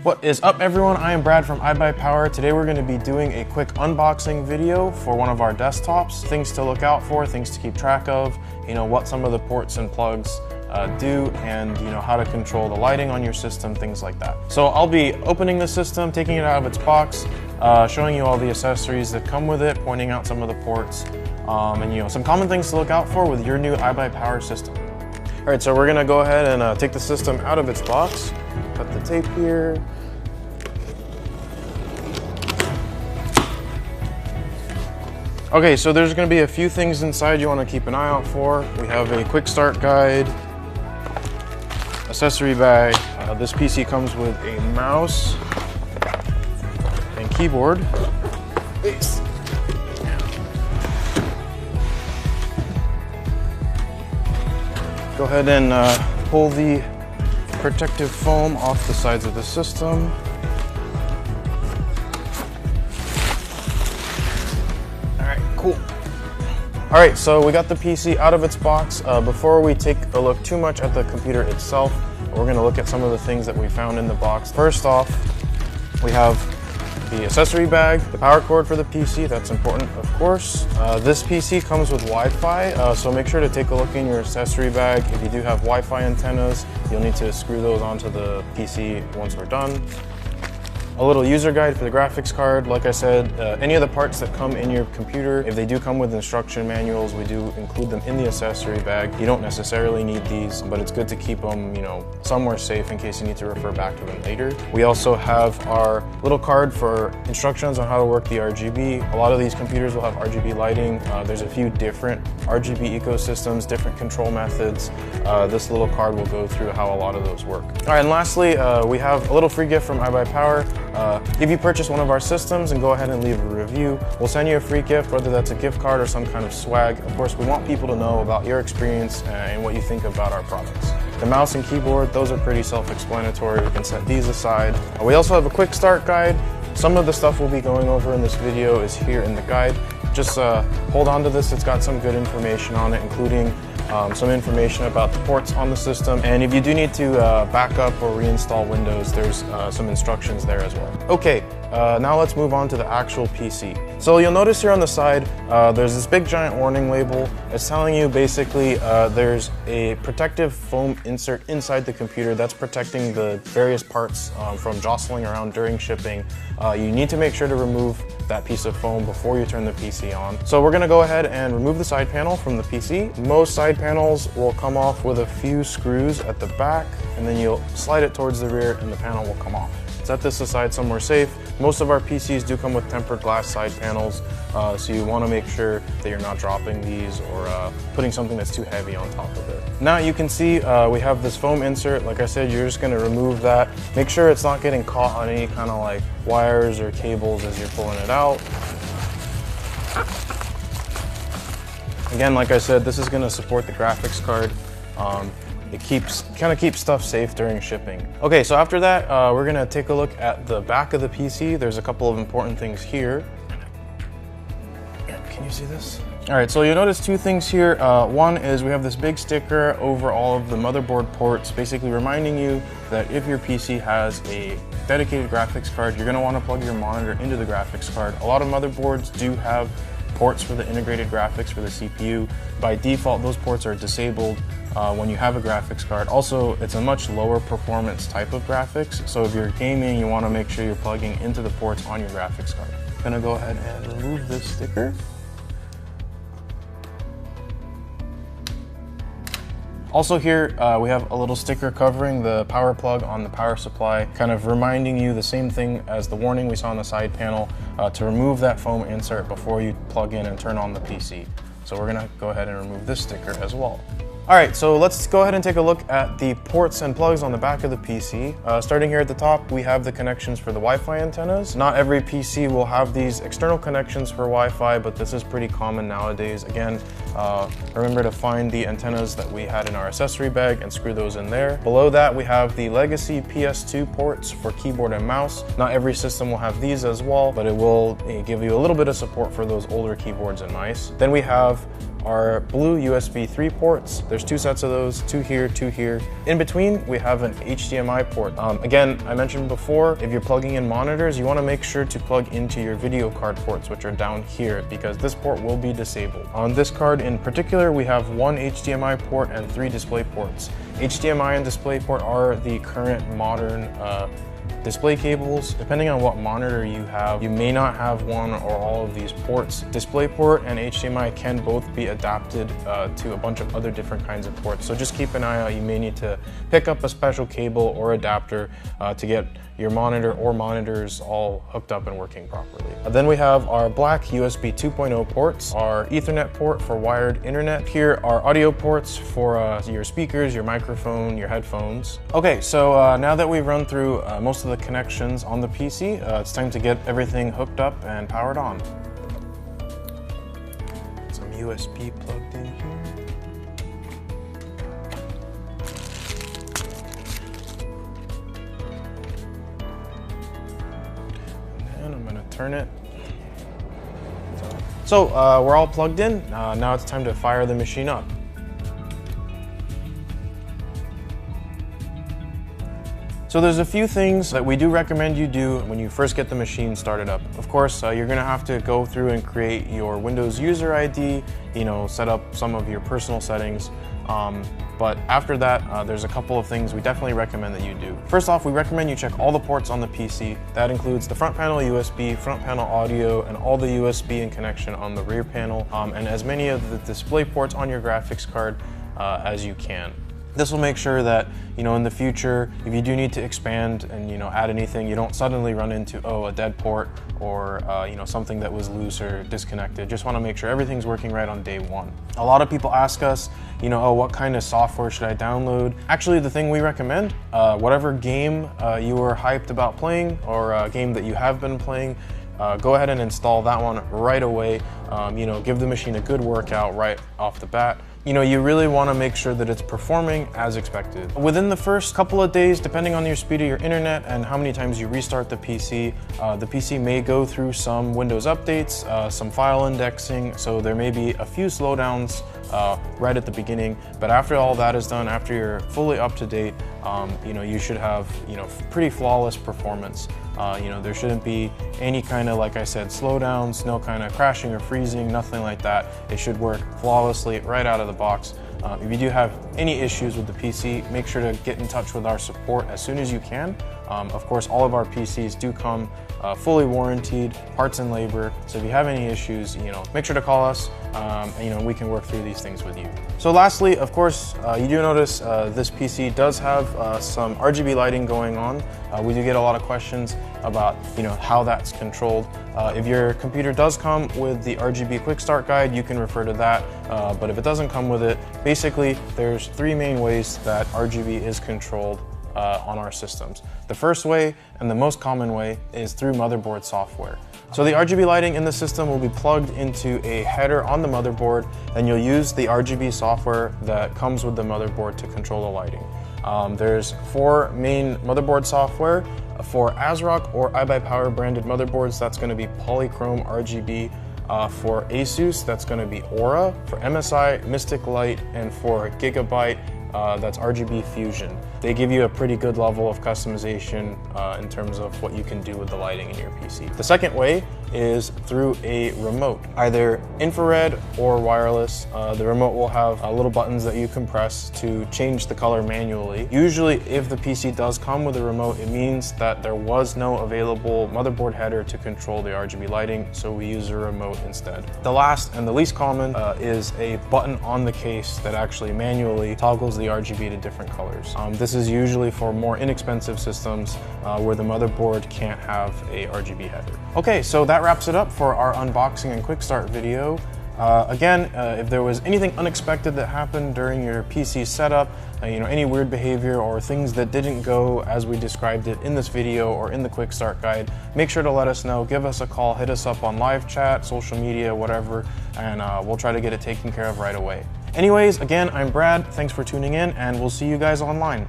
What is up, everyone? I am Brad from iBUYPOWER. Today we're going to be doing a quick unboxing video for one of our desktops. Things to look out for, things to keep track of, what some of the ports and plugs do, and how to control the lighting on your system, things like that. So I'll be opening the system, taking it out of its box, showing you all the accessories that come with it, pointing out some of the ports, and some common things to look out for with your new iBUYPOWER system. All right, so we're gonna go ahead and take the system out of its box. Cut the tape here. Okay, so there's gonna be a few things inside you wanna keep an eye out for. We have a quick start guide, accessory bag. This PC comes with a mouse and keyboard. Thanks. Go ahead and pull the protective foam off the sides of the system. All right, cool. All right, so we got the PC out of its box. Before we take a look too much at the computer itself, we're gonna look at some of the things that we found in the box. First off, we have the accessory bag, the power cord for the PC, that's important, of course. This PC comes with Wi-Fi, so make sure to take a look in your accessory bag. If you do have Wi-Fi antennas, you'll need to screw those onto the PC once we're done. A little user guide for the graphics card. Like I said, any of the parts that come in your computer, if they do come with instruction manuals, we do include them in the accessory bag. You don't necessarily need these, but it's good to keep them, somewhere safe in case you need to refer back to them later. We also have our little card for instructions on how to work the RGB. A lot of these computers will have RGB lighting. There's a few different RGB ecosystems, different control methods. This little card will go through how a lot of those work. All right, and lastly, we have a little free gift from iBUYPOWER. If you purchase one of our systems and go ahead and leave a review, we'll send you a free gift, whether that's a gift card or some kind of swag. Of course, we want people to know about your experience and what you think about our products. The mouse and keyboard, those are pretty self-explanatory. We can set these aside. We also have a quick start guide. Some of the stuff we'll be going over in this video is here in the guide. Just hold on to this. It's got some good information on it, including some information about the ports on the system. And if you do need to back up or reinstall Windows, there's some instructions there as well. Okay, now let's move on to the actual PC. So you'll notice here on the side, there's this big giant warning label. It's telling you basically there's a protective foam insert inside the computer that's protecting the various parts from jostling around during shipping. You need to make sure to remove that piece of foam before you turn the PC on. So we're gonna go ahead and remove the side panel from the PC. Most side panels will come off with a few screws at the back, and then you'll slide it towards the rear and the panel will come off. Set this aside somewhere safe. Most of our PCs do come with tempered glass side panels, so you want to make sure that you're not dropping these or putting something that's too heavy on top of it. Now you can see we have this foam insert. Like I said, you're just going to remove that. Make sure it's not getting caught on any kind of like wires or cables as you're pulling it out. Again, like I said, this is going to support the graphics card. It kind of keeps stuff safe during shipping. Okay, so after that, we're gonna take a look at the back of the PC. There's a couple of important things here. Can you see this? All right, so you'll notice two things here. One is we have this big sticker over all of the motherboard ports, basically reminding you that if your PC has a dedicated graphics card, you're gonna wanna plug your monitor into the graphics card. A lot of motherboards do have ports for the integrated graphics for the CPU. By default, those ports are disabled when you have a graphics card. Also, it's a much lower performance type of graphics, so if you're gaming, you want to make sure you're plugging into the ports on your graphics card. I'm gonna go ahead and remove this sticker. Also here, we have a little sticker covering the power plug on the power supply, kind of reminding you the same thing as the warning we saw on the side panel, to remove that foam insert before you plug in and turn on the PC. So we're gonna go ahead and remove this sticker as well. All right, so let's go ahead and take a look at the ports and plugs on the back of the PC. Starting here at the top, we have the connections for the Wi-Fi antennas. Not every PC will have these external connections for Wi-Fi, but this is pretty common nowadays. Again, remember to find the antennas that we had in our accessory bag and screw those in there. Below that, we have the legacy PS2 ports for keyboard and mouse. Not every system will have these as well, but it will give you a little bit of support for those older keyboards and mice. Then we have are blue USB 3 ports. There's 2 sets of those, 2 here, 2 here. In between, we have an HDMI port. Again, I mentioned before, if you're plugging in monitors, you want to make sure to plug into your video card ports, which are down here, because this port will be disabled. On this card in particular, we have 1 HDMI port and 3 display ports. HDMI and DisplayPort are the current modern display cables. Depending on what monitor you have, you may not have one or all of these ports. DisplayPort and HDMI can both be adapted to a bunch of other different kinds of ports. So just keep an eye out. You may need to pick up a special cable or adapter to get your monitor or monitors all hooked up and working properly. Then we have our black USB 2.0 ports, our Ethernet port for wired internet. Here are audio ports for your speakers, your microphone, your headphones. Okay, so now that we've run through most of the connections on the PC, it's time to get everything hooked up and powered on. Some USB plugged in here. And I'm gonna turn it. So we're all plugged in. Now it's time to fire the machine up. So there's a few things that we do recommend you do when you first get the machine started up. Of course, you're gonna have to go through and create your Windows user ID, set up some of your personal settings. But after that, there's a couple of things we definitely recommend that you do. First off, we recommend you check all the ports on the PC. That includes the front panel USB, front panel audio, and all the USB and connection on the rear panel, and as many of the display ports on your graphics card as you can. This will make sure that, in the future, if you do need to expand and, add anything, you don't suddenly run into, a dead port or, something that was loose or disconnected. Just want to make sure everything's working right on day one. A lot of people ask us, what kind of software should I download? Actually, the thing we recommend, whatever game you were hyped about playing or a game that you have been playing, go ahead and install that one right away. Give the machine a good workout right off the bat. You really want to make sure that it's performing as expected. Within the first couple of days, depending on your speed of your internet and how many times you restart the PC may go through some Windows updates, some file indexing, so there may be a few slowdowns right at the beginning, but after all that is done, after you're fully up to date, you should have, pretty flawless performance. There shouldn't be any kind of, like I said, slowdowns, no kind of crashing or freezing, nothing like that. It should work flawlessly right out of the box. If you do have any issues with the PC, make sure to get in touch with our support as soon as you can. Of course, all of our PCs do come fully warranted, parts and labor. So if you have any issues, make sure to call us, and we can work through these things with you. So lastly, of course, you do notice this PC does have some RGB lighting going on. We do get a lot of questions about, how that's controlled. If your computer does come with the RGB Quick Start Guide, you can refer to that. But if it doesn't come with it, basically there's 3 main ways that RGB is controlled on our systems. The first way and the most common way is through motherboard software. So the RGB lighting in the system will be plugged into a header on the motherboard, and you'll use the RGB software that comes with the motherboard to control the lighting. There's 4 main motherboard software. For ASRock or iBUYPOWER branded motherboards, that's going to be Polychrome RGB. For ASUS, that's going to be Aura. For MSI, Mystic Light, and for Gigabyte, that's RGB Fusion. They give you a pretty good level of customization in terms of what you can do with the lighting in your PC. The second way is through a remote, either infrared or wireless. The remote will have little buttons that you can press to change the color manually. Usually, if the PC does come with a remote, it means that there was no available motherboard header to control the RGB lighting, so we use a remote instead. The last and the least common is a button on the case that actually manually toggles the RGB to different colors. This is usually for more inexpensive systems where the motherboard can't have a RGB header. Okay, so that wraps it up for our unboxing and quick start video. Again, if there was anything unexpected that happened during your PC setup, any weird behavior or things that didn't go as we described it in this video or in the quick start guide, make sure to let us know. Give us a call, hit us up on live chat, social media, whatever, and we'll try to get it taken care of right away. Anyways, again, I'm Brad. Thanks for tuning in, and we'll see you guys online.